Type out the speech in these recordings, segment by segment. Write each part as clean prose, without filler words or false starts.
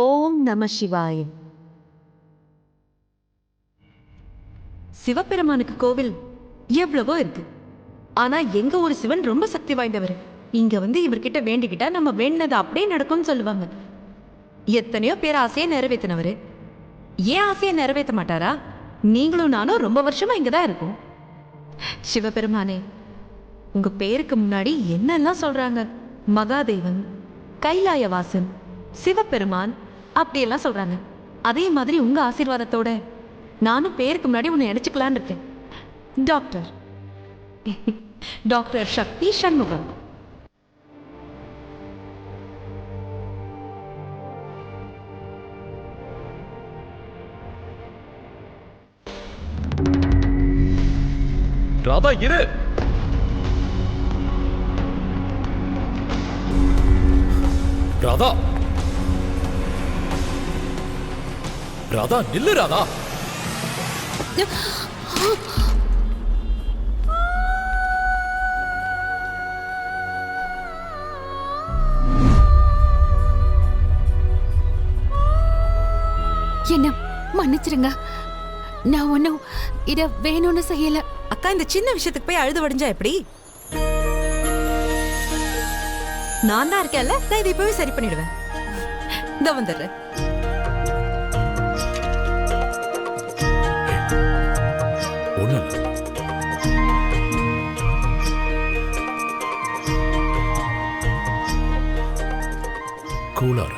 ஓம் நம சிவாய. சிவபெருமானுக்கு கோவில் எவ்வளவோ இருக்கு. ஆனா எங்க ஒரு சிவன் ரொம்ப சக்தி வாய்ந்தவர். இங்க வந்து இவர்கிட்ட வேண்டிக்கிட்டா நம்ம வேண்டினது அப்படியே நடக்கும்னு சொல்லுவாங்க. எத்தனையோ பேர் ஆசையை நிறைவேற்றினவர் ஏன் ஆசையை நிறைவேற்ற மாட்டாரா? நீங்களும் நானும் ரொம்ப வருஷமா இங்கதான் இருக்கோம். சிவபெருமானே, உங்க பேருக்கு முன்னாடி என்னெல்லாம் சொல்றாங்க? மகாதேவன், கைலாயவாசன், சிவபெருமான் அப்படியெல்லாம் சொல்றாங்க. அதே மாதிரி உங்க ஆசீர்வாதத்தோட நானும் பேருக்கு முன்னாடி உன்னை நினைச்சுக்கலான்னு இருக்கேன். டாக்டர் டாக்டர் சக்தி சண்முகம். ராதா இரு. ராதா ராதா நில்லு. ராதா என்ன மன்னிச்சிருங்க, நான் ஒன்னும் இத வேணும்னு செய்யல. அக்கா, இந்த சின்ன விஷயத்துக்கு போய் அழுது வடிஞ்சா எப்படி? நான் தான் இருக்கேன்ல, நான் இதை போய் சரி பண்ணிடுவேன். இந்த வந்துடுறேன். கூலார்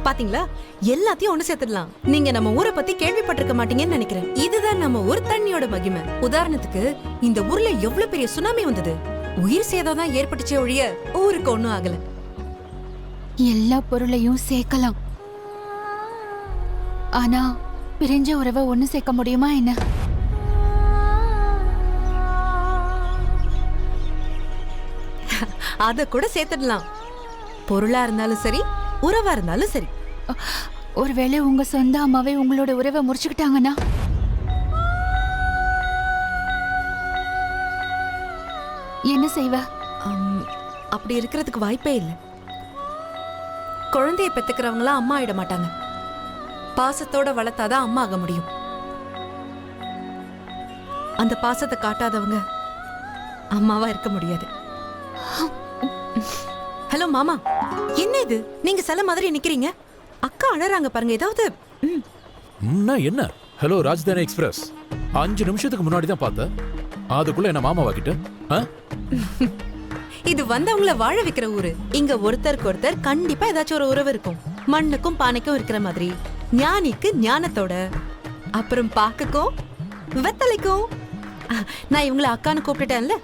பாத்தீங்களா, எல்லாத்தையும் ஒண்ணு சேர்த்துடலாம். நீங்க நம்ம ஊரை பத்தி கேள்விப்பட்டிருக்க மாட்டீங்கன்னு நினைக்கிறேன். இதுதான் நம்ம ஊர் தண்ணியோட மகிமை. உதாரணத்துக்கு, இந்த ஊர்ல எவ்வளவு பெரிய சுனாமி வந்தது, உயிர் சேதம் தான் ஏற்பட்டுச்சே ஒழிய ஊருக்கு ஒண்ணும் ஆகல. எல்லா பொருளையும் சேர்க்கலாம், ஆனா பிரிஞ்ச உறவை ஒண்ணு சேர்க்க முடியுமா என்ன? அத கூட சேர்த்துடலாம். பொருளா இருந்தாலும் சரி, உறவா இருந்தாலும் சரி. ஒருவேளை உங்க சொந்த அம்மாவே உங்களோட உறவை முறிச்சுக்கிட்டாங்கன்னா என்ன செய்வ? அப்படி இருக்கிறதுக்கு வாய்ப்பே இல்லை. குழந்தைய பெத்துக்கிறவங்களாம் அம்மா ஆயிட மாட்டாங்க. பாசத்தோட வளர்த்தாதான் அம்மா ஆக முடியும். அந்த பாசத்தை காட்டாதவங்க அம்மாவா இருக்க முடியாது. ஹலோ மாமா, என்ன இது? நீங்க சில மாதிரி நிக்கிறீங்க. அக்கா அழறாங்க பாருங்க. ஏதாவது என்ன? ஹலோ ராஜ்தானி எக்ஸ்பிரஸ் 5 நிமிஷத்துக்கு முன்னாடி தான் பார்த்தேன். அதுக்குள்ள என்ன மாமா வாக்கிட்ட? இது வந்தவங்கள வாழ வைக்கிற ஊரு. இங்க ஒருத்தருக்கு ஒருத்தர் கண்டிப்பா ஏதாச்சும் ஒரு உறவு இருக்கும். மண்ணுக்கும் பானைக்கும் இருக்கிற மாதிரி, ஞானிக்கு ஞானத்தோட, அப்புறம் பாக்குக்கும் வெத்தலைக்கும். நான் இவங்கள அக்கான்னு கூப்பிட்டுட்டேன்ல,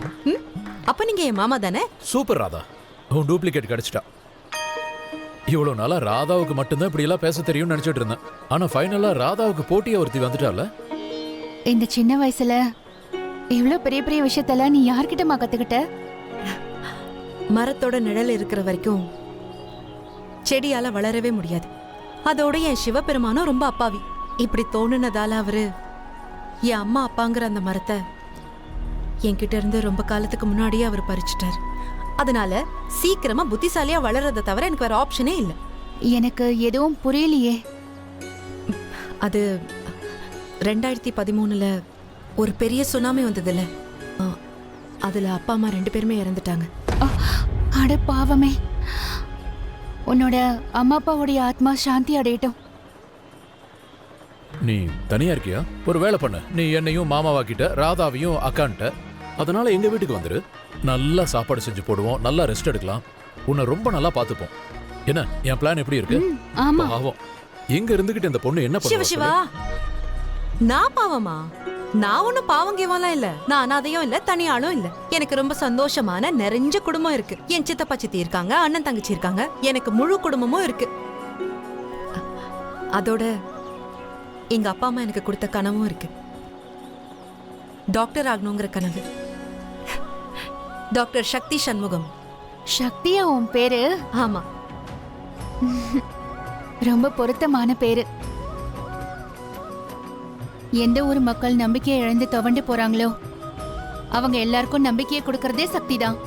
அப்ப நீங்க என் மாமா தானே? சூப்பர் ராதா, உன் டூப்ளிகேட் கிடைச்சிட்டா. இவ்வளவு நாளா ராதாவுக்கு மட்டும்தான் இப்படி எல்லாம் பேச தெரியும்னு நினைச்சிட்டு இருந்தேன். ஆனா ஃபைனலா ராதாவுக்கு போட்டியா ஒருத்தி வந்துட்டால. இந்த சின்ன வயசுல இவ்வளவு பெரிய பெரிய விஷயத்தெல்லாம் நீ யார்கிட்டமா கத்துக்கிட்ட? மரத்தோட நிழல் இருக்கிற வரைக்கும் செடியால வளரவே முடியாது. அதோட என் சிவபெருமானும் ரொம்ப அப்பாவி. இப்படி தோணுனதால அவரு என் அம்மா அப்பாங்கிற அந்த மரத்தை என்கிட்ட இருந்து ரொம்ப காலத்துக்கு முன்னாடியே அவர் பறிச்சுட்டார். அதனால சீக்கிரமா புத்திசாலியா வளர்றதை தவிர எனக்கு வேற ஆப்ஷனே இல்லை. எனக்கு எதுவும் புரியலையே. அது 2013ல ஒரு பெரிய சுனாமி வந்ததுல, அதுல அப்பா அம்மா 2 பேருமே இறந்துட்டாங்க. அட பாவமே, உன்னோட அம்மா அப்பாவுடைய ஆத்மா சாந்தி அடையட்டும். நீ தனியா இருக்கியா? ஒரு வேலை பண்ண, நீ என்னையும் மாமாவாக்கிட்ட ராதாவையும் அக்கான்ட்ட. அதனால எங்க வீட்டுக்கு வந்துரு. நல்லா சாப்பாடு செஞ்சு போடுவோம், நல்லா ரெஸ்ட் எடுக்கலாம், உன்னை ரொம்ப நல்லா பாத்துப்போம். என்ன என் பிளான் எப்படி இருக்கு? ஆமா. பாவம், எங்க இருந்துகிட்டு இந்த பொண்ணு என்ன சிவ சிவா, நான் பாவமா? நான் ஒன்னும் பாவங்கேவாலாம் இல்ல. நான் அனாதையும் இல்ல, தனியாளும் இல்ல. எனக்கு ரொம்ப சந்தோஷமான நிறைஞ்ச குடும்பம் இருக்கு. என் சித்தப்பா சித்தி இருக்காங்க, அண்ணன் தங்கச்சி இருக்காங்க. எனக்கு முழு குடும்பமும் இருக்கு. அதோட எங்க அப்பா அம்மா எனக்கு கொடுத்த கனவும் இருக்கு. டாக்டர் ஆகணுங்கிற கனவு. டாக்டர் சக்தி சண்முகம். சக்தியா உன் பேரு? ஆமா. ரொம்ப பொருத்தமான பேரு. எந்த ஒரு மக்கள் நம்பிக்கையை இழந்து துவண்டு போறாங்களோ அவங்க எல்லாருக்கும் நம்பிக்கையை கொடுக்கறதே சக்தி தான்.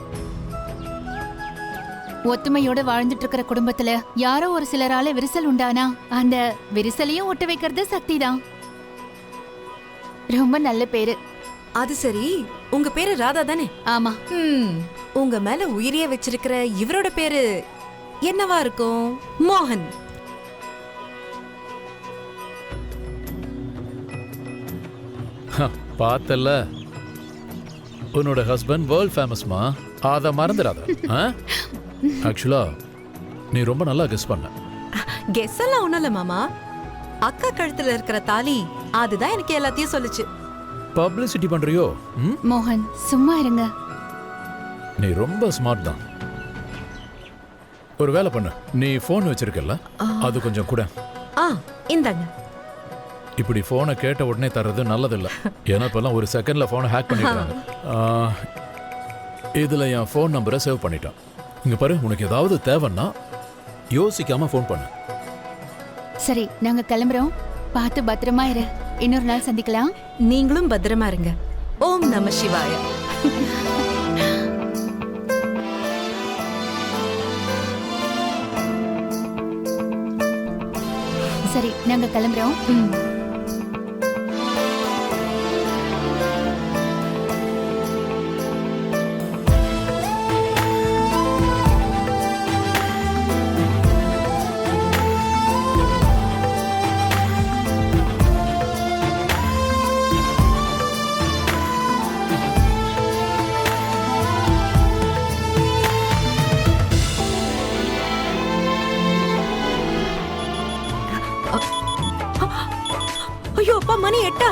ஒத்துமையோட வாழ்ந்துட்டு இருக்கிற குடும்பத்துல யாரோ ஒரு சிலரால விரிசல் உண்டானா அந்த விரிசலையும் ஒட்ட வைக்கிறது சக்தி தான். ரொம்ப நல்ல பேரு. அது சரி, உங்க பேரு ராதா தானே? ஆமா. உங்க மேல உயிரியே வச்சிருக்கிற இவரோட பேரு என்னவா இருக்கும்? மோகன். பார்த்தல்ல, உன்னோட ஹஸ்பண்ட் வேர்ல்ட் ஃபேமஸ்மா, அதை மறந்துடாத. ஆக்சுவலா நீ ரொம்ப நல்லா கெஸ் பண்ண. கெஸ் எல்லாம் ஒண்ணும் இல்ல மாமா, அக்கா கழுத்துல இருக்கிற தாலி அதுதான் எனக்கு எல்லாத்தையும் சொல்லுச்சு. பப்ளிசிட்டி பண்றியோ? மோகன் சும்மா இருங்க. நீ ரொம்ப ஸ்மார்ட் தான். ஒரு வேலை பண்ணு, நீ போன் வச்சிருக்கல, அது கொஞ்சம் கூட. இந்தாங்க. இப்படி போனை கேட்ட உடனே தர்றது நல்லதில்ல. ஏன்னா இப்பெல்லாம் ஒரு செகண்ட்ல போனை ஹேக் பண்ணிடுறாங்க. இதுல என் ஃபோன் நம்பரை சேவ் பண்ணிட்டான். இங்க பாரு, உனக்கு ஏதாவது தேவைன்னா யோசிக்காம ஃபோன் பண்ணு. சரி, நாங்க கிளம்புறோம். பார்த்து பத்திரமா இரு. இன்னொரு நாள் சந்திக்கலாம். நீங்களும் பத்திரமா இருங்க. ஓம் நம சிவாய. சரி, நாங்க கிளம்புறோம். ஐயோ அப்பா, மணி 8.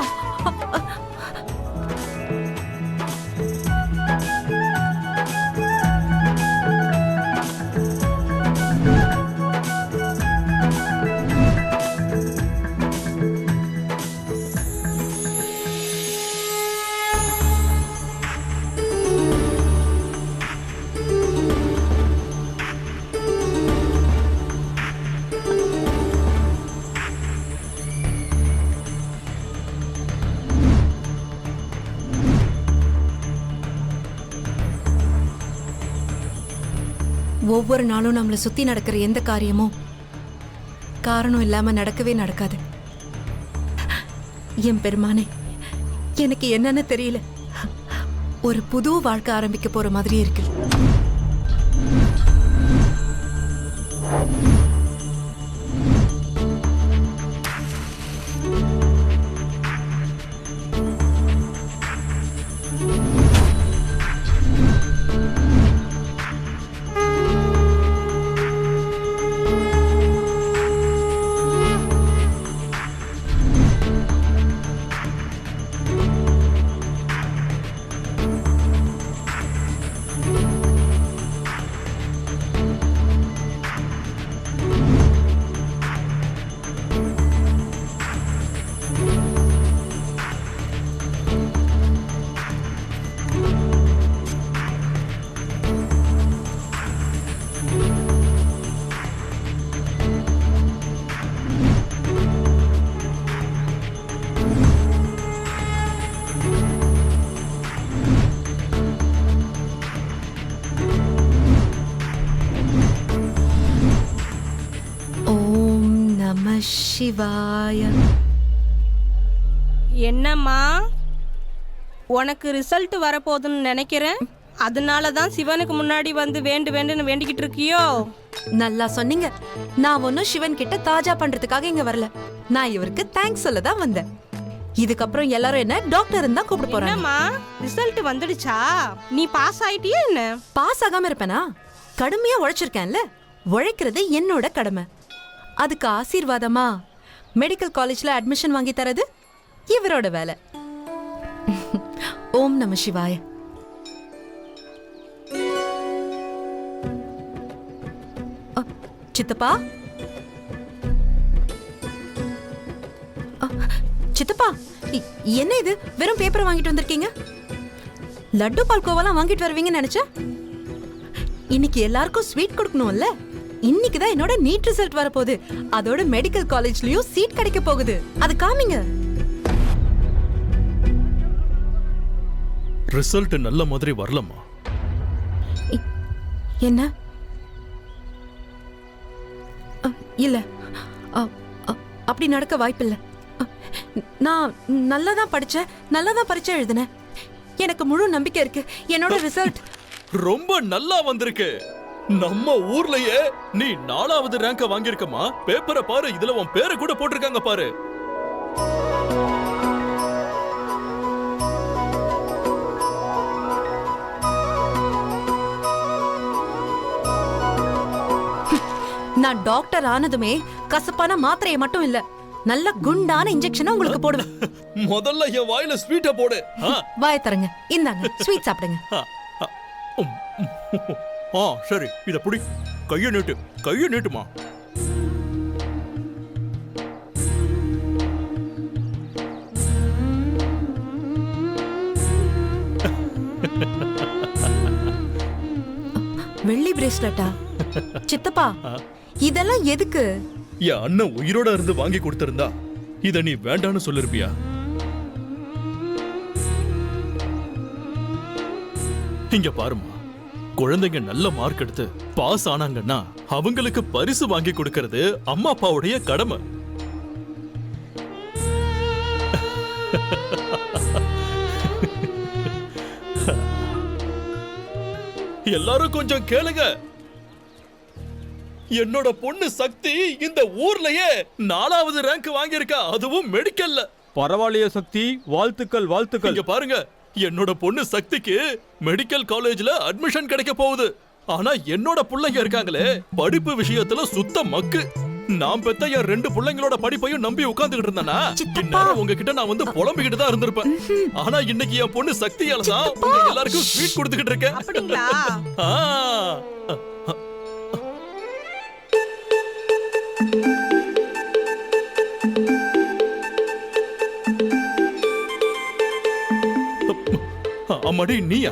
ஒவ்வொரு நாளும் நம்மளை சுத்தி நடக்கிற எந்த காரியமும் காரணம் இல்லாம நடக்கவே நடக்காது. என் பெருமானே, எனக்கு என்னன்னு தெரியல, ஒரு புது வாழ்க்கை ஆரம்பிக்க போற மாதிரி இருக்கு. சிவாய. என்னம்மா, உனக்கு ரிசல்ட் வரப்போகுதுன்னு நினைக்கிறேன். அதனால தான் சிவனுக்கு முன்னாடி வந்து வேண்டுன்னு வேண்டிக்கிட்டு இருக்கியோ? நல்லா சொன்னீங்க. நான் ஒன்னும் சிவன் கிட்ட தாஜா பண்றதுக்காக இங்க வரல. நான் இவருக்கு தேங்க்ஸ் சொல்ல தான் வந்தேன். இதுக்கப்புறம் எல்லாரும் என்ன டாக்டர் தான் கூப்பிட போறாங்க. என்னம்மா, ரிசல்ட் வந்துடுச்சா? நீ பாஸ் ஆயிட்டியா என்ன? பாஸ் ஆகாம இருப்பேனா? கடுமையா உழைச்சிருக்கேன்ல. உழைக்கிறது என்னோட கடமை. அதுக்கு ஆசீர்வாதமா மெடிக்கல் காலேஜ்ல அட்மிஷன் வாங்கி தரது இவரோட வேலை. ஓம் நம சிவாய. சித்தப்பா, சித்தப்பா, என்ன இது? வெறும் பேப்பரை வாங்கிட்டு வந்திருக்கீங்க. லட்டு பால்கோவெல்லாம் வாங்கிட்டு வருவீங்கன்னு நினைச்சேன். இன்னைக்கு எல்லாருக்கும் ஸ்வீட் கொடுக்கணும்ல. இன்னைக்குதான் என்னோட நீட் ரிசல்ட் வரப்போகுது. அதோட மெடிக்கல் காலேஜ்லயும் சீட் கிடைக்க போகுது. அது காமிங்க. ரிசல்ட் நல்ல மாதிரி வரலம்மா. என்ன? இல்ல, அப்படி நடக்க வாய்ப்பில்லை. நான் நல்லா தான் படிச்சேன், நல்லா தான் பரீட்சை எழுதினேன். எனக்கு முழு நம்பிக்கை இருக்கு. என்னோட ரிசல்ட் ரொம்ப நல்லா வந்திருக்கு. நம்ம ஊர்லயே நீ 4வது ரேங்க வாங்கியிருக்கமா. பேப்பரை பாரு, இதுல உன் பேரை கூட போட்டிருக்காங்க பாரு. நான் டாக்டர் ஆனதுமே கசப்பான மாத்திரையை மட்டும் இல்ல, நல்ல குண்டான இன்ஜெக்ஷனை உங்களுக்கு போடுவேன். முதல்ல என் வாயில ஸ்வீட்டை போடு. வாய தரங்க, இந்தாங்க ஸ்வீட் சாப்பிடுங்க. சரி, இத புடி. கைய நீட்டு, கைய நீட்டுமா. வெள்ளி பிரேஸ்லெட்டா? சித்தப்பா, இதெல்லாம் எதுக்கு? என் அண்ணன் உயிரோட இருந்து வாங்கி கொடுத்திருந்தா இத நீ வேண்டான்னு சொல்லிருப்பியா? இங்க பாருமா, குழந்தைங்க நல்ல மார்க் எடுத்து பாஸ் ஆனாங்கன்னா அவங்களுக்கு பரிசு வாங்கி கொடுக்கிறது அம்மா அப்பாவுடைய கடமை. எல்லாரும் கொஞ்சம் கேளுங்க. என்னோட பொண்ணு சக்தி இந்த ஊர்லயே 4வது ரேங்க் வாங்கியிருக்கா, அதுவும் மெடிக்கல்ல. பரவாயில்லையே சக்தி, வாழ்த்துக்கள் வாழ்த்துக்கள். இங்க பாருங்க, என்னோட பொண்ணு சக்திக்கு மெடிக்கல் காலேஜ்ல அட்மிஷன் கிடைக்க போகுது. ஆனா என்னோட பிள்ளைங்க இருக்காங்களே, படிப்பு விஷயத்துல சுத்த மக்கு. நான் பெத்த என் 2 பிள்ளைங்களோட படிப்பையும் நம்பி உட்கார்ந்துகிட்டு இருந்தேனா இந்நேரம் உங்ககிட்ட நான் வந்து புலம்பிக்கிட்டு தான் இருந்திருப்பேன். ஆனா இன்னைக்கு என் பொண்ணு சக்தியால தான் உங்க எல்லாருக்கும் ஸ்வீட் கொடுத்துக்கிட்டு இருக்கேன். அப்படிங்களா? அம்மாடி, நீயா?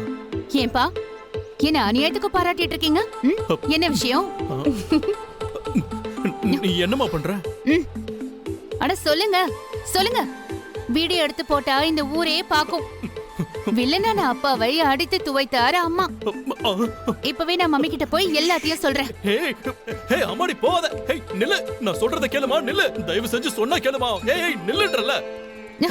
ஏன்பா என்ன அநியாயத்துக்கு பாராட்டிட்டு இருக்கீங்க? என்ன விஷயம்? நீ என்னமா பண்ற? அட சொல்லுங்க சொல்லுங்க. வீடியோ எடுத்து போட்டா இந்த ஊரே பாக்கும். வில்லனான அப்பாவை அடித்து துவைத்தாரு அம்மா. இப்பவே நான் மம்மி கிட்ட போய் எல்லாத்தையும் சொல்றேன். ஹே அம்மாடி, போகாத. ஹே நில்லு, நான் சொல்றத கேளுமா. நில்லு, தயவு செஞ்சு சொன்னா கேளுமா. ஹே நில்லுன்றல.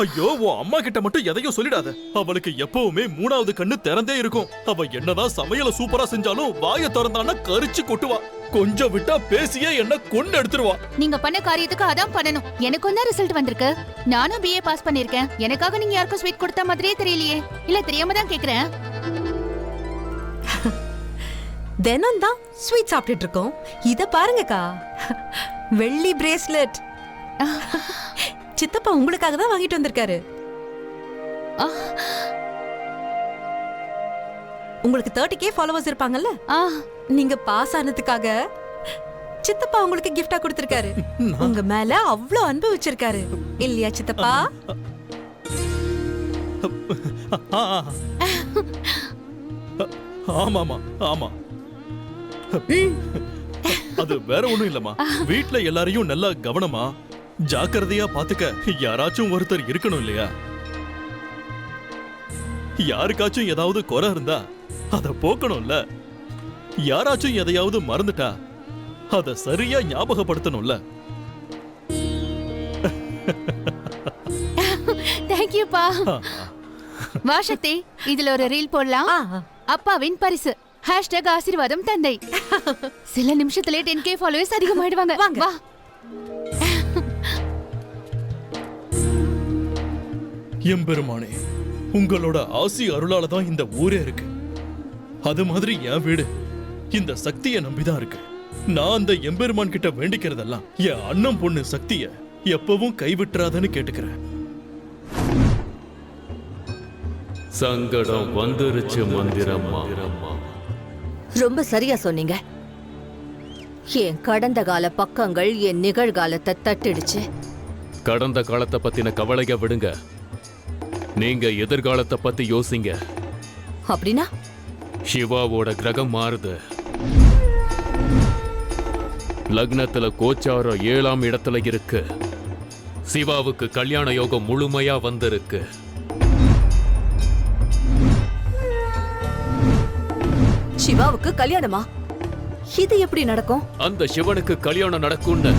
ஐயோ, உன் அம்மா கிட்ட மட்டும் எதையும் சொல்லிடாத. அவளுக்கு எப்பவுமே 3வது கண்ணு திறந்தே இருக்கும். அவ என்னதான் சமையல சூப்பரா செஞ்சாலும் வாயை திறந்தானா கரிச்சு கொட்டுவா. கொஞ்சம் விட்டா பேசியே என்ன கொண்டு எடுத்துருவா. நீங்க பண்ண காரியத்துக்கு அதான் பண்ணணும். எனக்கு தான் ரிசல்ட் வந்திருக்கு. நானும் BA பாஸ் பண்ணிருக்கேன். எனக்காக நீங்க யாருக்கும் ஸ்வீட் கொடுத்த மாதிரியே தெரியலையே. இல்ல தெரியாம தான் கேக்குறேன். தினம் தான் ஸ்வீட் சாப்பிட்டுட்டு இருக்கோம். இத பாருங்கக்கா, வெள்ளி பிரேஸ்லெட். சித்தப்பா உங்களுக்காக தான் வாங்கிட்டு வந்திருக்காரு. உங்களுக்கு 30K ஃபாலோவர்ஸ் இருப்பாங்கல்ல, நீங்க பாஸ் ஆனதுக்காக சித்தப்பா உங்களுக்கு கிஃப்டா கொடுத்திருக்காரு. உங்க மேல அவ்ளோ அன்பு வச்சிருக்காரு இல்லையா சித்தப்பா? ஆமாமா, ஆமா. அது வேற ஒண்ணும் இல்லம்மா. வீட்ல எல்லாரையும் நல்லா கவனமா ஜாக்கிரதையா பாத்துக்க யாராச்சும் ஒருத்தர் இருக்கணும் இல்லையா? யாருக்காச்சும் ஏதாவது குறை இருந்தா அத போக்கணும்ல. யாராச்சும் எதையாவது மறந்துட்டா அத சரியா ஞாபகப்படுத்தணும்ல. தேங்க்யூப்பா. வா சக்தி, இதுல ஒரு ரீல் போடலாம். அப்பாவின் பரிசு #ஆசீர்வாதம் தந்தை. சில நிமிஷத்துல 10K ஃபாலோவர்ஸ் அதிகமாயிடுவாங்க. வா. எம்பெருமானே, உங்களோட ஆசி அருளால தான் இந்த ஊரே இருக்கு. அது மாதிரி என் வீடு இந்த சக்தியை நம்பிதான் இருக்கு. நான் அந்த எம்பெருமான் கிட்ட வேண்டிக்கிறதெல்லாம் என் அண்ணன் பொண்ணு சக்திய எப்பவும் கைவிட்டுறாதன்னு கேட்டுக்கிறேன். சங்கடம் வந்துருச்சு மந்திரம்மா. ரொம்ப சரியா சொன்னீங்க. என் கடந்த கால பக்கங்கள் என் நிகழ்காலத்தை தட்டிடுச்சு. கடந்த காலத்தை பத்தின கவலைய விடுங்க, நீங்க எதிர்காலத்தை பத்தி யோசிங்க. அப்படின்னா சிவாவோட கிரகம் மாறுது. லக்னத்துல கோச்சாரம் 7ஆம் இடத்துல இருக்கு. சிவாவுக்கு கல்யாண யோகம் முழுமையா வந்திருக்கு. சிவாவுக்கு கல்யாணமா? இது எப்படி நடக்கும்? அந்த சிவனுக்கு கல்யாணம் நடக்கும்னு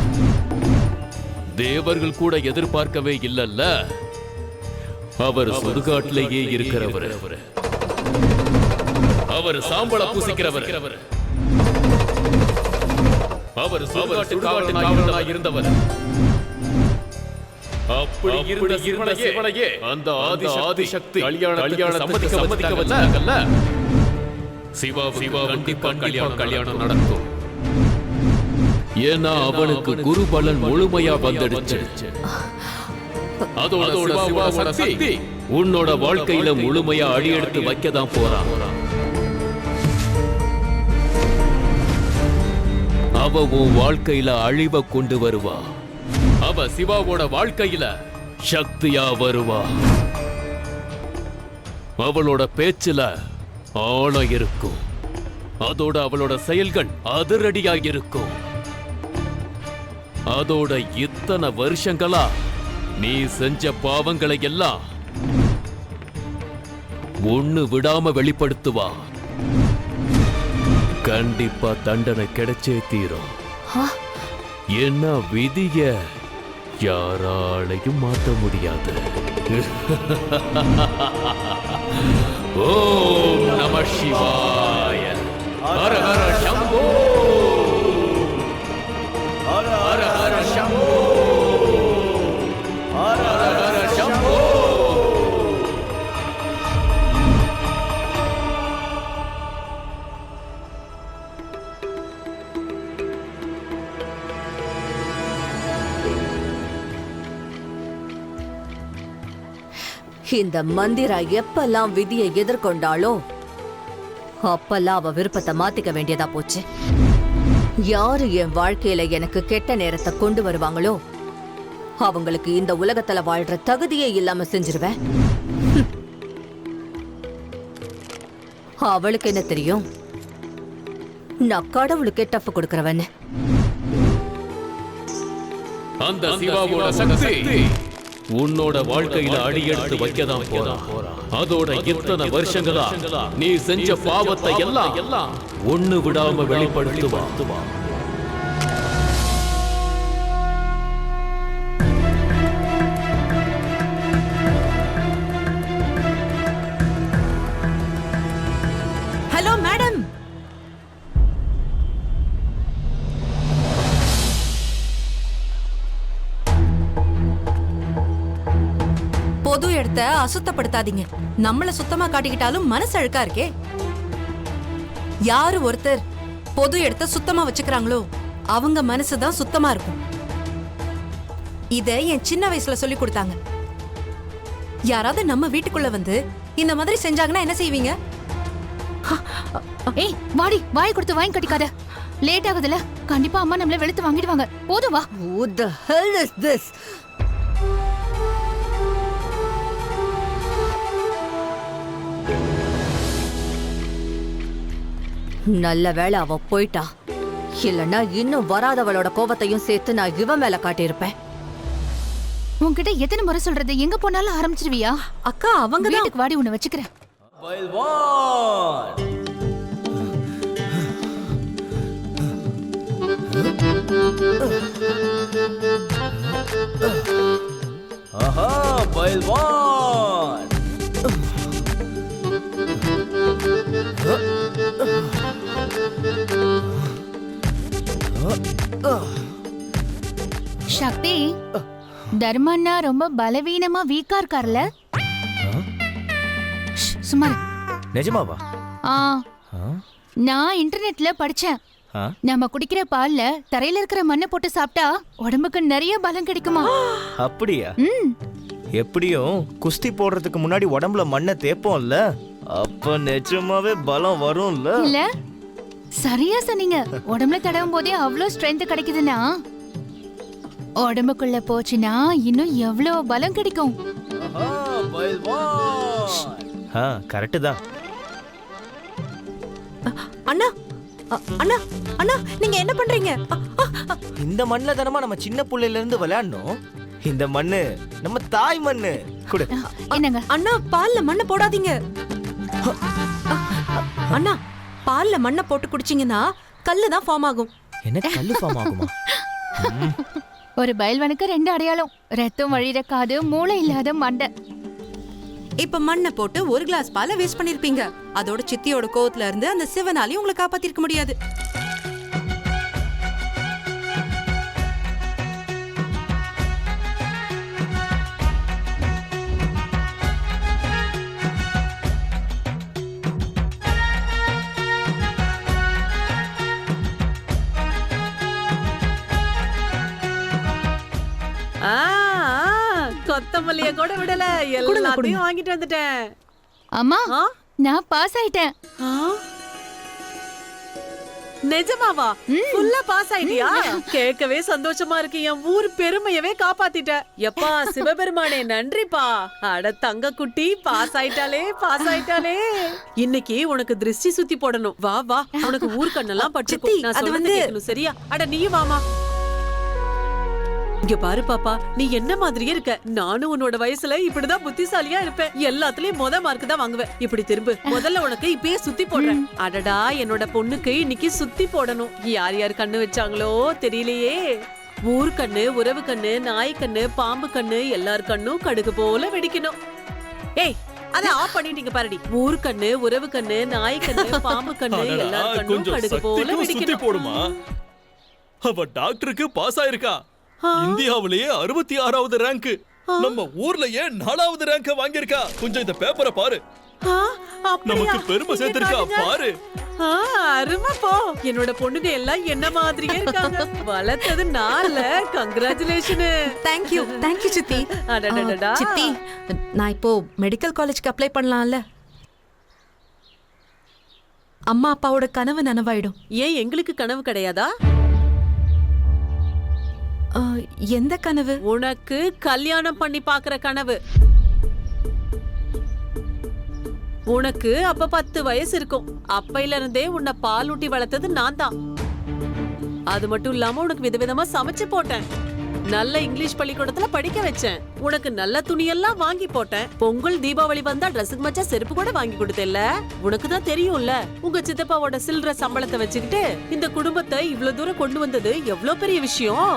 தேவர்கள் கூட எதிர்பார்க்கவே இல்லல்ல. அவர் சுடுகாட்டிலேயே இருக்கிறவர். அவர் சாம்பல பூசிக்கிறவர். அவர் சுடுகாட்டுக்காரனாக இருந்தவர். அப்படி இருந்த சிவனையே அந்த ஆதிசக்தி கல்யாணத்துக்கு சம்மதிக்கவல்ல. சிவா கண்டிப்பா கல்யாணம் நடக்கும். ஏன்னா அவனுக்கு குரு பலன் முழுமையா வந்துடுச்சு. அதோட சிவாவோட சக்தி உன்னோட வாழ்க்கையில முழுமையா அடியெடுத்து வைக்கதான் போறான். அவ உன் வாழ்க்கையில அழிவை கொண்டு வருவா. அவ சிவாவோட வாழ்க்கையில சக்தியா வருவா. அவளோட பேச்சுல ஆழம் இருக்கும். அதோட அவளோட செயல்கள் அதிரடியா இருக்கும். அதோட இத்தனை வருஷங்களா நீ செஞ்ச பாவங்களை எல்லாம் ஒண்ணு விடாம வெளிப்படுத்துவா. கண்டிப்பா தண்டனை கிடைச்சே தீரும். என்ன விதிய யாராலையும் மாற்ற முடியாது. ஓம் நம சிவாய. ஹர ஹர சம்போ. ஹர ஹர சம்போ. ஹர ஹர சம்போ. இந்த மந்திரா எப்பெல்லாம் விதியை எதிர்கொண்டாளோ அப்பெல்லாம் அவ விருப்பத்தை மாத்திக்க வேண்டியதா போச்சு. யாரு என் வாழ்க்கையில எனக்கு கெட்ட நேரத்தை கொண்டு வருவாங்களோ அவங்களுக்கு இந்த உலகத்துல வாழ்ற தகுதியே இல்லாம செஞ்சிருவேன். அவளுக்கு என்ன தெரியும் நான் கடவுளுக்கே டஃப் கொடுக்கறவன். அந்த சிவாவோட சக்தி உன்னோட வாழ்க்கையில அடியெடுத்து வைக்கதான் போறான். அதோட இத்தனை வருஷங்களா நீ செஞ்ச பாவத்தை எல்லாம் ஒண்ணு விடாம வெளிப்படுத்துவா. Hello madam. பொது இடத்த அசுத்தப்படுத்தாதீங்க. நம்மள சுத்தமா காட்டிக்கிட்டாலும் மனசு அழுக்கா இருக்கே. யாரு ஒருத்தர் பொது இடத்த சுத்தமா வச்சுக்கிறாங்களோ அவங்க மனசுதான் சுத்தமா இருக்கும். இத என் சின்ன வயசுல சொல்லி கொடுத்தாங்க. யாராவது நம்ம வீட்டுக்குள்ள வந்து இந்த மாதிரி செஞ்சாங்கன்னா என்ன செய்வீங்க? ஏய் வாடி, வாய் கொடுத்து வாங்கி கட்டிக்காத. லேட் ஆகுதுல, கண்டிப்பா அம்மா நம்மள வெளுத்து வாங்கிடுவாங்க. போதும் வா. What the hell is this? நல்ல வேளை அவ போயிட்டா. இல்லன்னா இன்னும் வராதவளோட கோபத்தையும் சேர்த்து நான் இவ மேல காட்டியிருப்பேன். உன்கிட்ட எத்தனை முறை சொல்றது? எங்க போனாலும் ஆரம்பிச்சிருவியா? அக்கா அவங்க வீட்டுக்கு வாடி, உன்னை வச்சுக்கிறேன். ஆஹா பைல்வான். சக்தி, தர்மண்ணா ரொம்ப பலவீனமா வீக்கா இருக்கார்ல? சுமார். நிஜமாவா? நான் இன்டர்நெட்ல படிச்சேன். நம்ம குடிக்கிற பால்ல தரையில இருக்கிற மண்ணை போட்டு சாப்பிட்டா உடம்புக்கு நிறைய பலம் கிடைக்குமா? அப்படியா? எப்படியும் குஸ்தி போடுறதுக்கு முன்னாடி உடம்புல மண்ணை தேப்போம்ல, அப்ப நிஜமாவே பலம் வரும்ல. இல்ல, சரியா சொன்னீங்க. உடம்புல தடவும் போதே அவ்வளவு ஸ்ட்ரென்த் கிடைக்குதுன்னா உடம்புக்குள்ள போச்சுன்னா இன்னும் எவ்வளவு பலம் கிடைக்கும். கரெக்ட் தான். அண்ணா அண்ணா அண்ணா, நீங்க என்ன பண்றீங்க? இந்த மண்ணுல தானமா நம்ம சின்ன புள்ளையில இருந்து விளையாடணும். இந்த மண்ணு நம்ம தாய் மண்ணு. குடு. என்னங்க? அண்ணா, பால்ல மண்ணை போடாதீங்க. அண்ணா, பால்ல மண்ணை போட்டு குடிச்சீங்கன்னா கல்லு தான் ஃபார்ம் ஆகும். என்ன கல்லு ஃபார்ம் ஆகுமா? ஒரு பயில்வனுக்கு 2 அடையாளம், ரத்தம் வழியிற காது, மூளை இல்லாத மண்டை. இப்ப மண்ணை போட்டு 1 கிளாஸ் பாலை வேஸ்ட் பண்ணிருப்பீங்க. அதோட சித்தியோட கோவத்துல இருந்து அந்த சிவனாலையும் உங்களை காப்பாத்திருக்க முடியாது. கொத்தமல்லிய கூட விடல, எல்லாத்தையும் வாங்கிட்டு வந்துட்டேன். அம்மா, நான் பாஸ் ஆயிட்டேன். நிஜமாவா? ஃபுல்லா பாஸ் ஆயிட்டியா? கேட்கவே சந்தோஷமா இருக்கு. என் ஊர் பெருமையவே காப்பாத்திட்ட. எப்பா சிவபெருமானே நன்றிப்பா. அட தங்க குட்டி, பாஸ் ஆயிட்டாலே பாஸ் ஆயிட்டாலே. இன்னைக்கு உனக்கு திருஷ்டி சுத்தி போடணும். வா வா, உனக்கு ஊர் கண்ணெல்லாம் பட்டுக்கும். நான் சொல்றது கேட்கணும், சரியா? அட நீயும் வாமா. இங்க பாரு பாப்பா, நீ என்ன மாதிரியே இருக்க. நானும் உன்னோட வயசுல இப்படிதான் புத்திசாலியா இருப்பேன். எல்லாத்துலயும் மார்க் தான் வாங்குவேன். இப்படி திரும்ப. முதல்ல உனக்கு இப்பயே சுத்தி போடுறேன். அடடா, என்னோட பொண்ணுக்கு இன்னைக்கு சுத்தி போடணும். யார் யார் கண்ணு வச்சாங்களோ தெரியலையே. ஊர் கண்ணு, உறவு கண்ணு, நாய் கண்ணு, பாம்பு கண்ணு, எல்லார் கண்ணும் கடுகு போல வெடிக்கணும். ஏய், அத ஆஃப் பண்ணிட்டீங்க பாருடி. ஊர் கண்ணு, உறவு கண்ணு, நாய் கண்ணு, பாம்பு கண்ணு, எல்லார் கண்ணும் கடுகு போல வெடிக்கணும். போடுமா? அவ டாக்டருக்கு பாஸ் ஆயிருக்கா. இந்தியாவிலேயே 66வது ரேங்க். நம்ம ஊர்லயே 4வது ரேங்க் வாங்கியிருக்கா. கொஞ்சம் இந்த பேப்பரை பாரு. நமக்கு பெருமை சேர்த்திருக்கா பாரு. அருமை போ. என்னோட பொண்ணுங்க எல்லாம் என்ன மாதிரியே இருக்காங்க. வளர்த்தது நான்ல. கங்க்ராச்சுலேஷன். தேங்க் யூ சித்தி. அடடடடா. சித்தி, நான் இப்போ மெடிக்கல் காலேஜ்க்கு அப்ளை பண்ணலாம்ல? அம்மா அப்பாவோட கனவு நனவாயிடும். ஏன் எங்களுக்கு கனவு கிடையாதா? எந்த கனவு? உனக்கு கல்யாணம் பண்ணி பாக்குற கனவு. உனக்கு அப்ப 10 வயசு இருக்கும். அப்பையில இருந்தே உன்னை பால் ஊட்டி வளர்த்தது நான் தான். அது மட்டும் இல்லாம உனக்கு விதவிதமா சமைச்சு போட்டேன். நல்ல இங்கிலீஷ் பள்ளிக்கூடத்துல படிக்க வச்சேன். உனக்கு நல்ல துணியெல்லாம் வாங்கி போட்டேன். பொங்கல் தீபாவளி வந்தா ட்ரெஸ்ஸுக்கு மச்சா செருப்பு கூட வாங்கி கொடுத்தேல்ல. உனக்கு தான் தெரியும்ல, உங்க சித்தப்பாவோட சில்லற சம்பளத்தை வச்சுக்கிட்டு இந்த குடும்பத்தை இவ்வளவு தூரம் கொண்டு வந்தது எவ்வளவு பெரிய விஷயம்.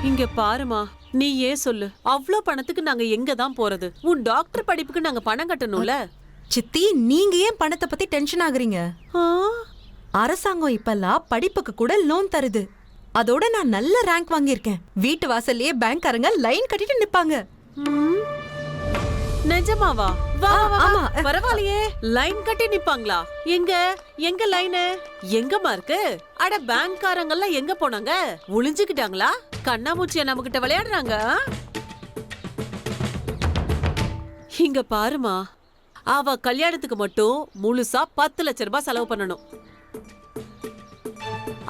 இங்க பாருமா, நீ ஏன் சொல்லு. அவ்வளவு பணத்துக்கு நாங்க எங்க தான் போறது? உன் டாக்டர் படிப்புக்கு நாங்க பணம் கட்டணும்ல. சித்தி, நீங்க ஏன் பணத்தை பத்தி டென்ஷன் ஆகுறீங்க? அரசாங்கம் இப்பெல்லாம் படிப்புக்கு கூட லோன் தருது. அதோட நான் நல்ல ரேங்க் வாங்கியிருக்கேன். வீட்டு வாசல்லயே பேங்க்காரங்க லைன் கட்டிட்டு நிப்பாங்க. நிஜமாவா? வா வா, பரவாயில்லையே. லைன் கட்டி நிப்பாங்களா? எங்க எங்க லைனு எங்கம்மா இருக்கு? அட, பேங்க்காரங்கெல்லாம் எங்க போனாங்க? ஒளிஞ்சுக்கிட்டாங்களா? கண்ணாமூச்சியா நம்ம கிட்ட விளையாடுறாங்க? இங்க பாருமா, அவ கல்யாணத்துக்கு மட்டும் முழுசா 10 லட்சம் ரூபாய் செலவு பண்ணணும்.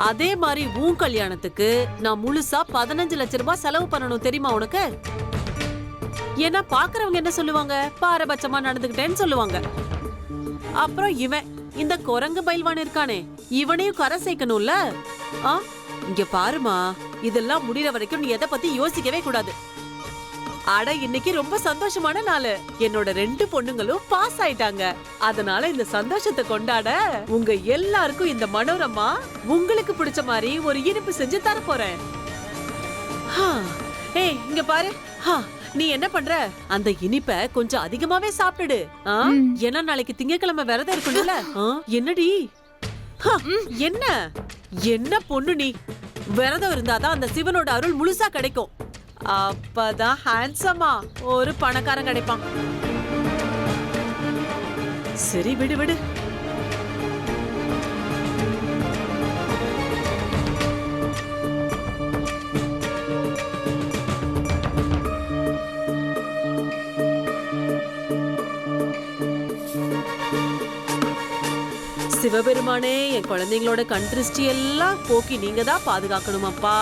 அதே மாதிரி உன் கல்யாணத்துக்கு நான் முழுசா 15 லட்சம் ரூபாய் செலவு பண்ணணும். தெரியுமா உனக்கு? ஏன்னா பாக்குறவங்க என்ன சொல்லுவாங்க? பாரபட்சமா நடந்துகிட்டேன்னு சொல்லுவாங்க. அப்புறம் இவன் இந்த குரங்கு பயில்வான் இருக்கானே, இவனையும் கரை சேர்க்கணும்ல. இங்க பாருமா, இதெல்லாம் முடிகிற வரைக்கும் நீ எதை பத்தி யோசிக்கவே கூடாது. அட, இன்னைக்கு ரொம்ப சந்தோஷமான நாள். என்னோட 2 பொண்ணுங்களும் பாஸ் ஆயிட்டாங்க. அதனால இந்த சந்தோஷத்தை கொண்டாட உங்க எல்லாருக்கும் இந்த மனோரமா உங்களுக்கு பிடிச்ச மாதிரி ஒரு இனிப்பு செஞ்சு தர போறேன். ஏய், இங்க பாரு. நீ என்ன பண்ற? அந்த இனிப்ப கொஞ்சம் அதிகமாவே சாப்பிடு. ஏன்னா நாளைக்கு திங்கட்கிழமை விரதம் இருக்கணும்ல. என்னடி என்ன என்ன பொண்ணு நீ? விரதம் இருந்தாதான் அந்த சிவனோட அருள் முழுசா கிடைக்கும். அப்பதான் ஹேண்ட்ஸமா ஒரு பணக்காரன் கிடைப்பான். சரி, விடு விடு. சிவபெருமானே, என் குழந்தைங்களோட கண் திருஷ்டி எல்லாம் போக்கி நீங்க தான் பாதுகாக்கணும் அப்பா.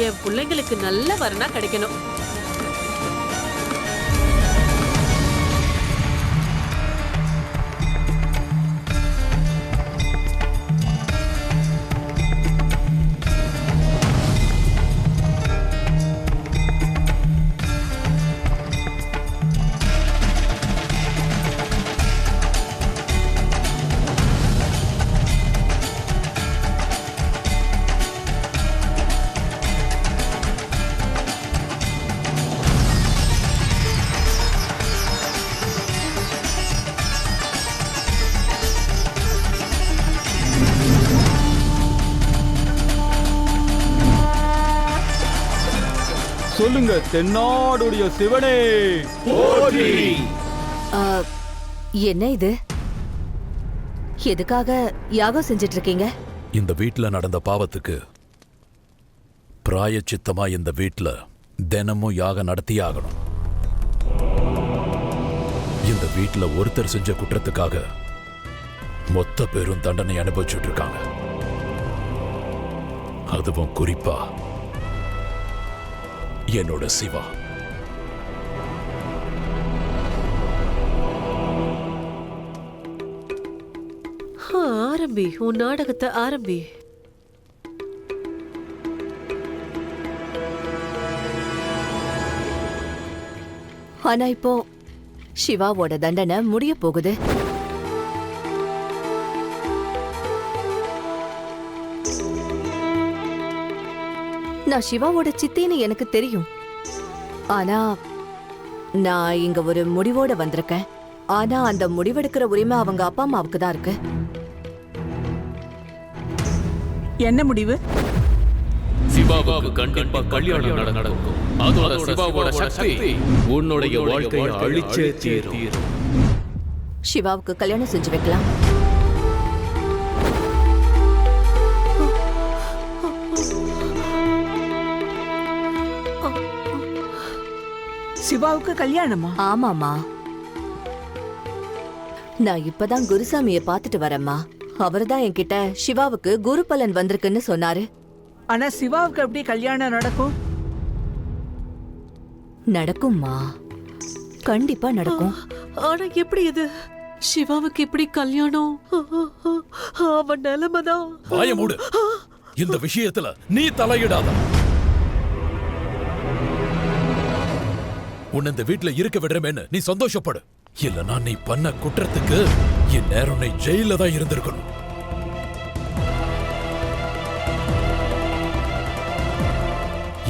என் பிள்ளைங்களுக்கு நல்ல வரனா கிடைக்கணும். சொல்லுங்க தென்னாடுடைய சிவனே போற்றி. ஆ, என்ன இது? எதுக்காக யாகம் செஞ்சிட்டு இருக்கீங்க? இந்த வீட்ல நடந்த பாவத்துக்கு பிராயச்சித்தமா இந்த வீட்ல தினமும் யாகம் நடத்தியே ஆகணும். இந்த வீட்ல ஒருத்தர் செஞ்ச குற்றத்துக்காக மொத்த பேரும் தண்டனை அனுபவிச்சுட்டு இருக்காங்க. அதுவும் குறிப்பா என்னோட சிவா. ஆரம்பி, உன் நாடகத்தை ஆரம்பி. ஆனா இப்போ சிவாவோட தண்டனை முடிய போகுது. நான் சிவாவோட சித்தின்னு எனக்கு தெரியும். ஆனா நான் இங்க ஒரு முடிவோட வந்திருக்கேன். ஆனா அந்த முடிவெடுக்கிற உரிமை அவங்க அப்பா அம்மாவுக்கு தான் இருக்கு. என்ன முடிவு? சிவாவுக்கு கண்டிப்பா கல்யாணம் நடக்கும். அதோட சிவாவோட சக்தி உன்னுடைய வாழ்க்கையை அழிச்சே தீரும். சிவாவுக்கு கல்யாணம் செஞ்சு வைக்கலாம். சிவாவுக்கு கல்யாணமா? ஆமாமா. நான் இப்பதான் குருசாமியை பார்த்துட்டு வரேம்மா. அவர்தான் என்கிட்ட சிவாவுக்கு குரு பலன் வந்திருக்குன்னு சொன்னாரு. ஆனா சிவாவுக்கு எப்படி கல்யாணம் நடக்கும்? நடக்கும்மா, கண்டிப்பா நடக்கும். ஆனா எப்படி இது? சிவாவுக்கு எப்படி கல்யாணம்? அவன் நிலைமைதான். வாய மூடு. இந்த விஷயத்துல நீ தலையிடாத. உன்னை இந்த வீட்டுல இருக்க விடுறமேன்னு நீ சந்தோஷப்படு. இல்லனா நீ பண்ண குற்றத்துக்கு என் நேரம் நீ ஜெயில தான் இருந்திருக்கணும்.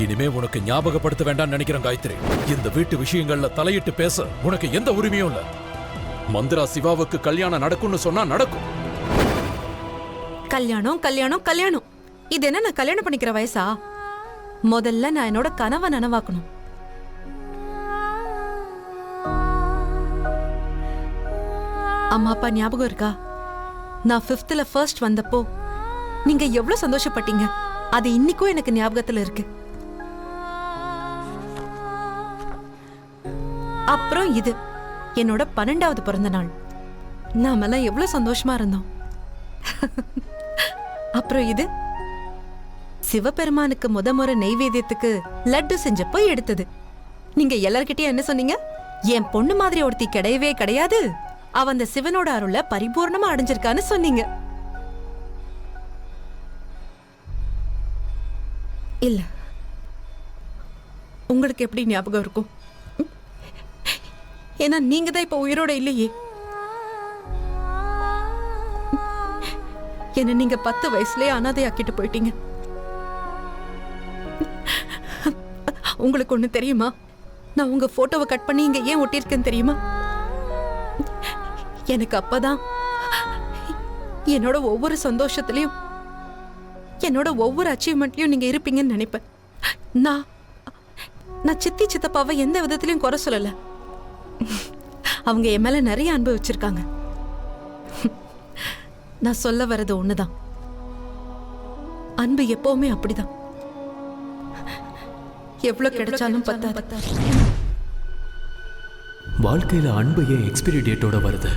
இனிமே உனக்கு ஞாபகப்படுத்த வேண்டாம்னு நினைக்கிறேன் காயத்ரி. இந்த வீட்டு விஷயங்கள்ல தலையிட்டு பேச உனக்கு எந்த உரிமையும் இல்ல. மந்திரா சிவாவுக்கு கல்யாணம் நடக்கும்னு சொன்னா நடக்கும். கல்யாணம் கல்யாணம் கல்யாணம், இது என்ன நான் கல்யாணம் பண்ணிக்கிற வயசா? முதல்ல நான் என்னோட கனவை நனவாக்கணும். அம்மா அப்பா ஞாபகம் இருக்கா? நான் 5th ஃபர்ஸ்ட் வந்தப்போ நீங்க எவ்வளவு சந்தோஷப்பட்டீங்க. அது இன்னைக்கும் எனக்கு ஞாபகத்துல இருக்கு. அப்புறம் இது என்னோட 12வது பிறந்த நாள். நாமெல்லாம் எவ்வளவு சந்தோஷமா இருந்தோம். அப்புறம் இது சிவபெருமானுக்கு முறை நெய்வேத்தியத்துக்கு லட்டு செஞ்சப்போ எடுத்தது. நீங்க எல்லார்கிட்டயும் என்ன சொன்னீங்க? என் பொண்ணு மாதிரி ஒருத்தி கிடையவே கிடையாது, அவ அந்த சிவனோட அருள பரிபூர்ணமா அடைஞ்சிருக்கான்னு சொன்னீங்க. இல்ல, உங்களுக்கு எப்படி ஞாபகம் இருக்கும்? ஏன்னா நீங்க தான் இப்ப உயிரோட இல்லையே. என்ன நீங்க 10 வயசுலயே அனாதையாக்கிட்டு போயிட்டீங்க. உங்களுக்கு ஒண்ணு தெரியுமா? நான் உங்க போட்டோவை கட் பண்ணி இங்க ஏன் ஒட்டியிருக்கேன்னு தெரியுமா? எனக்கு அப்பதான் என்னோட ஒவ்வொரு சந்தோஷத்திலையும் என்னோட ஒவ்வொரு அச்சீவ்மெண்ட்லயும் நீங்க இருப்பீங்கன்னு நினைப்பேன். நான் சித்தி சித்தப்பாவை எந்த விதத்திலையும் குறை சொல்லல. அவங்க என் மேல நிறைய அன்பு வச்சிருக்காங்க. நான் சொல்ல வர்றது ஒண்ணுதான், அன்பு எப்பவுமே அப்படிதான். எவ்வளவு கிடைச்சாலும் பத்தாது. வாழ்க்கையில அன்பு ஏன் எக்ஸ்பிரி டேட்டோட வருது?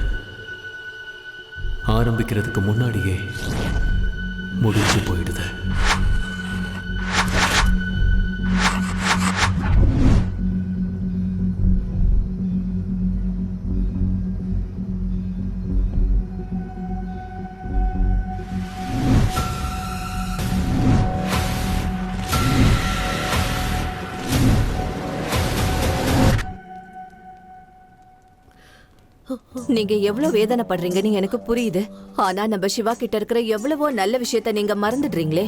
ஆரம்பிக்கிறதுக்கு முன்னாடியே முடிஞ்சு போயிடுது. நீங்க எவ்வளவு வேதனைப்படுறீங்கன்னு எனக்கு புரியுது. ஆனா நம்ம சிவா கிட்ட இருக்கிற எவ்வளவோ நல்ல விஷயத்த நீங்க மறந்துடுறீங்களே.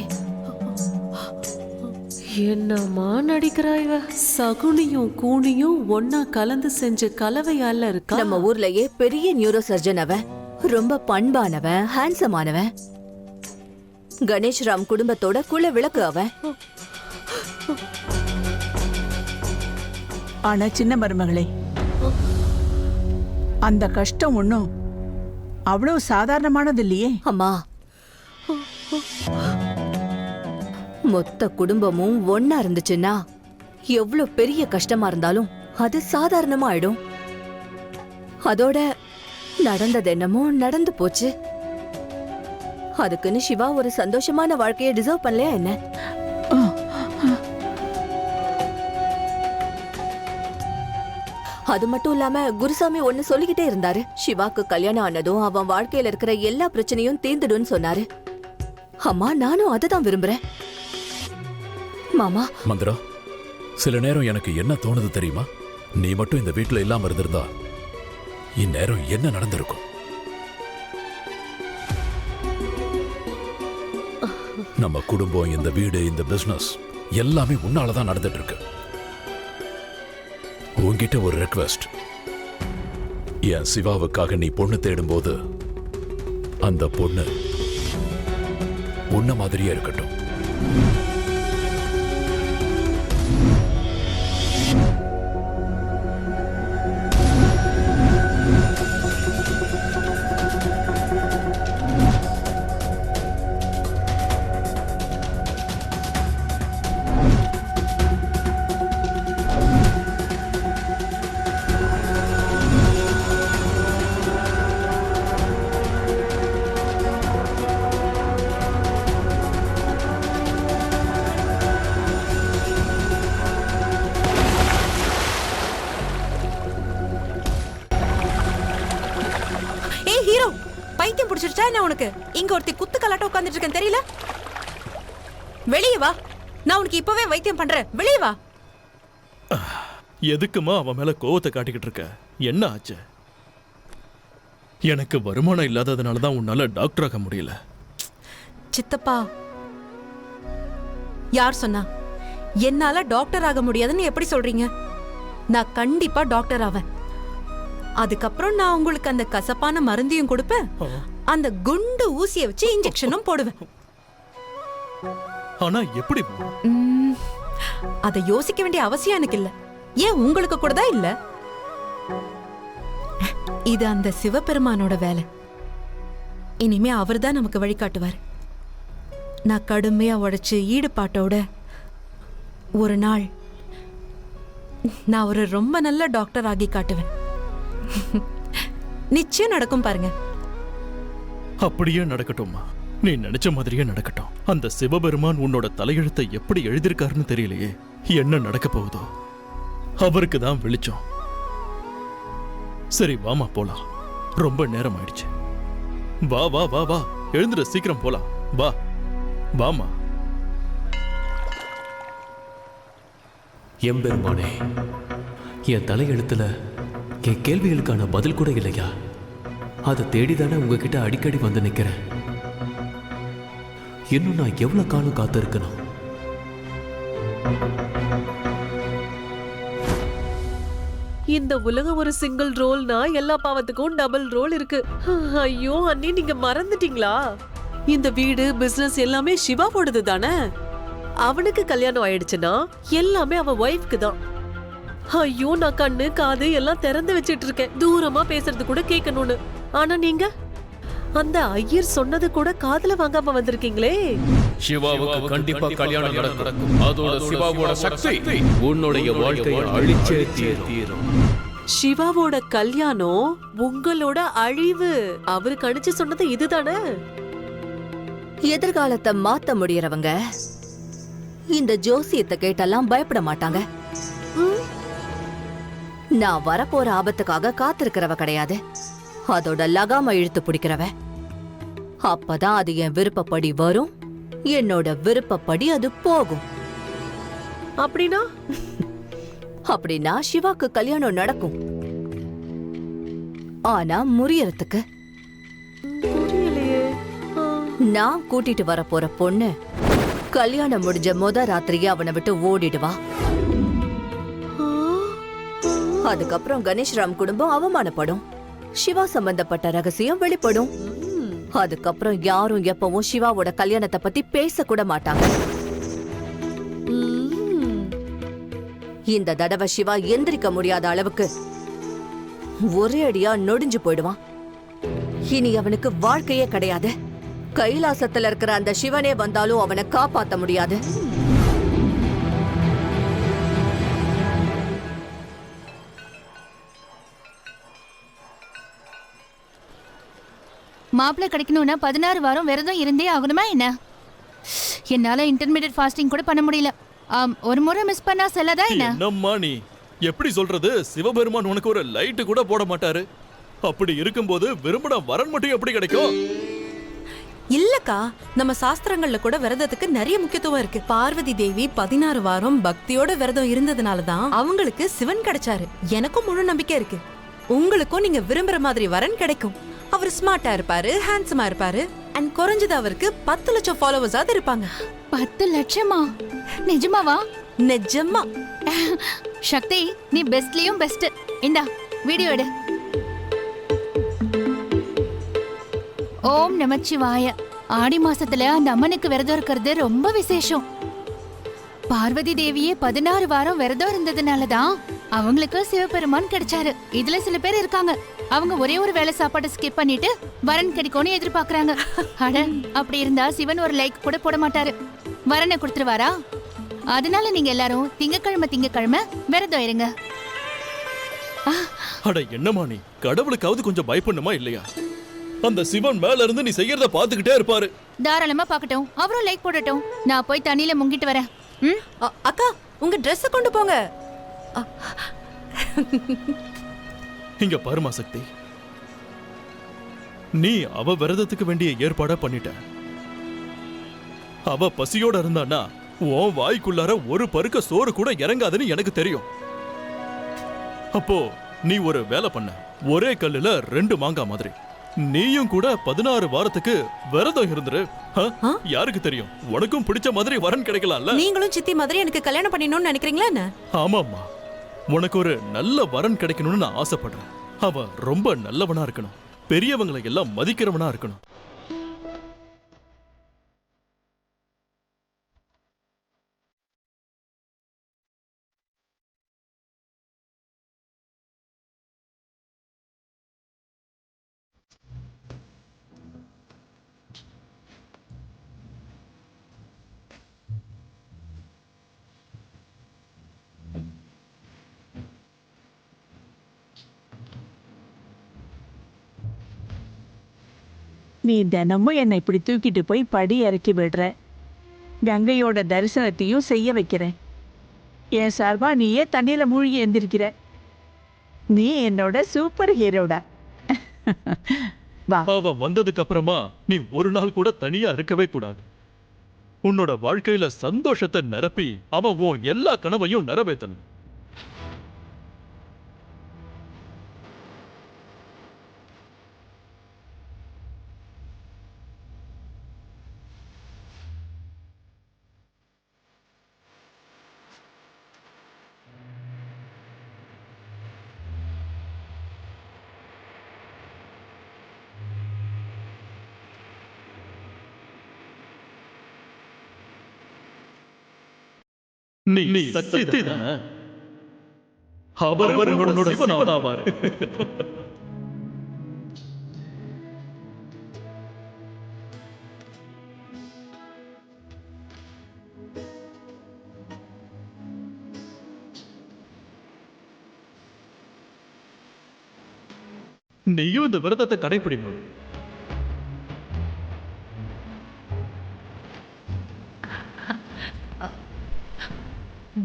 என்னம்மா நடிக்கிறா இவ? சகுனியும் கூனியும் ஒன்னா கலந்து செஞ்ச கலவையால இருக்கா. நம்ம ஊர்லயே பெரிய நியூரோ சர்ஜன் அவன். ரொம்ப பண்பானவன், ஹேண்ட்ஸமானவன். கணேஷ் ராம் குடும்பத்தோட குல விளக்கு அவன். ஆனா சின்ன மருமகளே, அந்த கஷ்டம் ஒண்ணும் அவ்வளவு சாதாரணமானது இல்லையே. அம்மா, மொத்த குடும்பமும் ஒன்னா இருந்துச்சுன்னா எவ்வளவு பெரிய கஷ்டமா இருந்தாலும் அது சாதாரணமா ஆயிடும். அதோட நடந்தது என்னமோ நடந்து போச்சு. அதுக்குன்னு சிவா ஒரு சந்தோஷமான வாழ்க்கையை டிசர்வ் பண்ணலையா என்ன? அது மட்டும் இல்லாம குருசாமி ஒண்ணு சொல்லிக்கிட்டே இருந்தாரு. சிவாக்கு கல்யாணம் ஆனதும் அவன் வாழ்க்கையில இருக்கிற எல்லா பிரச்சனையும் தீர்ந்துடும் சொன்னாரு. அம்மா, நானும் அதுதான் விரும்புறேன். மாமா, மந்திரா, சில நேரம் எனக்கு என்ன தோணுது தெரியுமா? நீ மட்டும் இந்த வீட்டுல இல்லாம இருந்திருந்தா இந்நேரம் என்ன நடந்திருக்கும்? நம்ம குடும்பம், இந்த வீடு, இந்த பிசினஸ் எல்லாமே உன்னாலதான் நடந்துட்டு இருக்கு. உன்கிட்ட ஒரு ரெக்வெஸ்ட். என் சிவாவுக்காக நீ பொண்ணு தேடும் போது அந்த பொண்ணு உன்ன மாதிரியே இருக்கட்டும். ஹீரோ, பைத்தியம் பிடிச்சிருச்சா என்ன உனக்கு? இங்க ஒருத்தி குத்து கலாட்ட உட்கார்ந்துட்டு இருக்கேன் தெரியல? வெளியே வா, நான் உனக்கு இப்பவே வைத்தியம் பண்றேன். வெளியே வா. எதுக்குமா அவன் மேல கோவத்தை காட்டிக்கிட்டு இருக்க? என்ன ஆச்சு? எனக்கு வருமானம் இல்லாததுனால தான் உன்னால டாக்டர் ஆக முடியல. சித்தப்பா, யார் சொன்னா? என்னால டாக்டர் ஆக முடியாதுன்னு எப்படி சொல்றீங்க? நான் கண்டிப்பா டாக்டர் ஆவேன். அதுக்கப்புறம் நான் உங்களுக்கு அந்த கசப்பான மருந்தையும் கொடுப்பேன், அந்த குண்டு ஊசியை வச்சு இன்ஜெக்ஷனும் போடுவேன். ஆனா எப்படி? அதை யோசிக்க வேண்டிய அவசியம் எனக்கு இல்ல. ஏன் உங்களுக்கு கூட தான் இல்ல? இது அந்த சிவபெருமானோட வேலை. இனிமே அவர்தான் நமக்கு வழிகாட்டுவார். நான் கடுமையா உழைச்சு ஈடுபாட்டோட ஒரு நாள் நான் ஒரு ரொம்ப நல்ல டாக்டர் ஆகி காட்டுவேன். நிச்சயம் நடக்கும் பாருங்க. அப்படியே நடக்கட்டும்மா. நீ நினைச்ச மாதிரியே நடக்கட்டும். அந்த சிவபெருமான் உன்னோட தலையெழுத்தை எப்படி எழுதியிருக்காருன்னு தெரியலையே. என்ன நடக்க போகுதோ அவருக்கு தான் வெளிச்சம். சரி, வாமா போலாம். ரொம்ப நேரம் ஆயிடுச்சு. வா வா வா வா, எழுந்துட, சீக்கிரம் போலாம். வா வாமா. எம்பெருமானே, என் தலையெழுத்துல என் கேள்விகளுக்கான பதில் கூட இல்லையா? அதை தேடிதானே உங்ககிட்ட அடிக்கடி வந்து நிக்கிறேன். இன்னும் நான் எவ்வளவு காலம் காத்து இருக்கணும்? இந்த உலகம் ஒரு சிங்கிள் ரோல்னா எல்லா பாவத்துக்கும் டபுள் ரோல் இருக்கு. ஐயோ அண்ணி, நீங்க மறந்துட்டீங்களா? இந்த வீடு, பிசினஸ் எல்லாமே சிவாவோடது தானே. அவனுக்கு கல்யாணம் ஆயிடுச்சுன்னா எல்லாமே அவன் ஒய்ஃப்க்கு தான். ஐயோ, நான் கண்ணு காது எல்லாம் திறந்து வச்சிட்டு இருக்கேன், தூரமா பேசுறது கூட கேட்கணும்னு. ஆனா நீங்க அந்த ஐயர் சொன்னது கூட காதுல வாங்காம வந்திருக்கீங்களே. சிவாவுக்கு கண்டிப்பா கல்யாணம் நடக்கும். அதோட சிவாவோட சக்தி உன்னுடைய வாழ்க்கையை அழிச்சே தீரும். சிவாவோட கல்யாணம் உங்களோட அழிவு. அவரு கணிச்சு சொன்னது இதுதானே. எதிர்காலத்தை மாத்த முடியறவங்க இந்த ஜோசியத்தை கேட்டெல்லாம் பயப்பட மாட்டாங்க. நான் வரப்போற ஆபத்துக்காக காத்திருக்கிறவ கிடையாது, அதோட லகாம இழுத்து பிடிக்கிறவ. அப்பதான் அது என் விருப்பப்படி வரும், என்னோட விருப்பப்படி அது போகும். அப்படின்னா அப்படின்னா சிவாக்கு கல்யாணம் நடக்கும். ஆனா முறியறதுக்கு நான் கூட்டிட்டு வர போற பொண்ணு கல்யாணம் முடிஞ்ச ராத்திரியே அவனை விட்டு ஓடிடுவா. அதுக்கப்புறம் கணேஷ்ராம் குடும்பம் அவமானப்படும், சிவா சம்பந்தப்பட்ட ரகசியம் வெளிப்படும். அதுக்கப்புறம் யாரும் எப்பவும் சிவாவோட கல்யாணத்தை பத்தி பேச கூட மாட்டாங்க. இந்த தடவை சிவா எந்திரிக்க முடியாத அளவுக்கு ஒரே அடியா நொடிஞ்சு போயிடுவான். இனி அவனுக்கு வாழ்க்கையே கிடையாது. கைலாசத்துல இருக்கிற அந்த சிவனே வந்தாலும் அவனை காப்பாத்த முடியாது. மாப்பிள்ளை கிடைக்கணும்னா 16 வாரம் விரதம் இருந்தே ஆகணுமா என்ன? என்னால இன்டர்மீடியட் ஃபாஸ்டிங் கூட பண்ண முடியல. ஒரு முறை மிஸ் பண்ணா செல்லதா என்ன? என்னம்மா நீ எப்படி சொல்றது? சிவபெருமான் உனக்கு ஒரு லைட் கூட போட மாட்டாரு. அப்படி இருக்கும்போது விரும்பின வரன் மட்டும் எப்படி கிடைக்கும்? இல்லக்கா, நம்ம சாஸ்திரங்கள்ல கூட விரதத்துக்கு நிறைய முக்கியத்துவம் இருக்கு. பார்வதி தேவி 16 வாரம் பக்தியோட விரதம் இருந்ததுனாலதான் அவங்களுக்கு சிவன் கிடைச்சாரு. எனக்கும் முழு நம்பிக்கை இருக்கு, உங்களுக்கும் நீங்க விரும்புற மாதிரி வரன் கிடைக்கும். அவர் ஸ்மார்ட்டா இருப்பாரு, ஹேண்ட்ஸமா இருப்பாரு, அண்ட் குறைஞ்சது அவருக்கு 10 லட்சம் ஃபாலோவர்ஸாவது இருப்பாங்க. 10 லட்சமா? நிஜமாவா? நிஜமா. சக்தி, நீ பெஸ்ட்லயும் பெஸ்ட். இந்தா வீடியோ எடு. ஓம் நமச்சிவாய. ஆடி மாசத்துல அந்த அம்மனுக்கு விரதம் இருக்கிறது ரொம்ப விசேஷம். பார்வதி தேவியே 16 வாரம் விரதம் இருந்ததுனாலதான் அவங்களுக்கு சிவபெருமான் கிடைச்சாரு. இதுல சில பேர் இருக்காங்க, அவங்க ஒரே ஒரு வேளை சாப்பாடு ஸ்கிப் பண்ணிட்டு வரன் கிடைக்கும்னு எதிர்பார்க்கறாங்க. அட, அப்படி இருந்தா சிவன் ஒரு லைக் கூட போட மாட்டாரு, வரனை கொடுத்துருவாரா? அதனால நீங்க எல்லாரும் திங்கக்கிழமை விரதம் இருங்க. அட என்னம்மா நீ, கடவுளுக்காவது கொஞ்சம் பயப்படணுமா இல்லையா? அந்த சிவன் மேல இருந்து நீ செய்யறத பாத்துக்கிட்டே இருப்பாரு. தாராளமா பாக்கட்டும், அவரும் லைக் போடட்டும். நான் போய் தண்ணியில முங்கிட்டு வரேன். அக்கா, உங்க Dress கொண்டு போங்க. இங்க பாருமா சக்தி, நீ அவ விரதத்துக்கு வேண்டிய ஏற்பாட பண்ணிட்ட. அவ பசியோட இருந்தானா உன் வாய்க்குள்ளார ஒரு பருக்க சோறு கூட இறங்காதுன்னு எனக்கு தெரியும். அப்போ நீ ஒரு வேலை பண்ண, ஒரே கல்லுல 2 மாங்காய் மாதிரி நீயும் கூட 16 வாரத்துக்கு விரதம் இருந்துரு. யாருக்கு தெரியும், உனக்கும் பிடிச்ச மாதிரி வரன் கிடைக்கலாம்ல. நீங்களும் சித்தி மாதிரி எனக்கு கல்யாணம் பண்ணிடணும்னு நினைக்கிறீங்களா என்ன? ஆமாம்மா, உனக்கு ஒரு நல்ல வரன் கிடைக்கணும்னு நான் ஆசைப்படுறேன். அவ ரொம்ப நல்லவனா இருக்கணும், பெரியவங்களை எல்லாம் மதிக்கிறவனா இருக்கணும். நீ தினமும் என்னை இப்படி தூக்கிட்டு போய் படி இறக்கி விடுற, கங்கையோட தரிசனத்தையும் செய்ய வைக்கிறேன். என் சார்பா நீயே தண்ணியில மூழ்கி எழுந்திருக்கிற. நீ என்னோட சூப்பர் ஹீரோடா. அவ வந்ததுக்கு அப்புறமா நீ ஒரு நாள் கூட தனியா இருக்கவே கூடாது. உன்னோட வாழ்க்கையில சந்தோஷத்தை நிரப்பி அவன் உன் எல்லா கனவையும் நிறைவேற்றணும். நீ சக்தி தானே? அவர் உன்னோட சிவனாவார். நீயும் இந்த விரதத்தை கடைபிடிக்கணும்.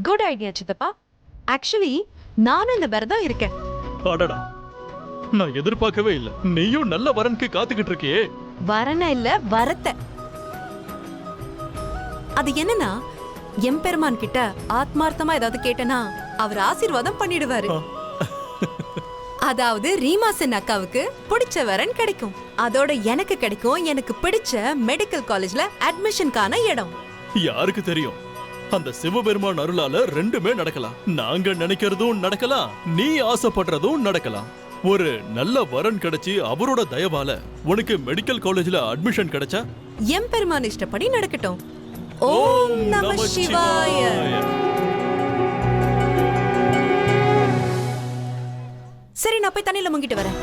குட் ஐடியா சித்தப்பா. ஆக்சுவலி நானும் இந்த விரதம் இருக்கேன். அடடா, நான் எதிர்பார்க்கவே இல்லை. நீயும் நல்ல வரனுக்கு காத்துக்கிட்டு இருக்கியே. வரன இல்ல, வரத்த. அது என்னன்னா, எம்பெருமான் கிட்ட ஆத்மார்த்தமா ஏதாவது கேட்டனா அவர் ஆசீர்வாதம் பண்ணிடுவாரு. அதாவது ரீமாசன் அக்காவுக்கு பிடிச்ச வரன் கிடைக்கும், அதோட எனக்கு கிடைக்கும் எனக்கு பிடிச்ச மெடிக்கல் காலேஜ்ல அட்மிஷனுக்கான இடம். யாருக்கு தெரியும், அந்த சிவபெருமான் அருளால 2மே நடக்கலாம். நாங்க நினைக்கிறதும் நடக்கலாம், நீ ஆசைப்படுறதும் நடக்கலாம். ஒரு நல்ல வரன் கிடைச்சி அவரோட தயவால உனக்கு மெடிக்கல் காலேஜ்ல அட்மிஷன் கிடைச்சா எம்பெருமான் இஷ்டப்படி நடக்கட்டும். ஓம் நம சிவாய. சரி நான் போய் தண்ணியில முங்கிட்டு வரேன்.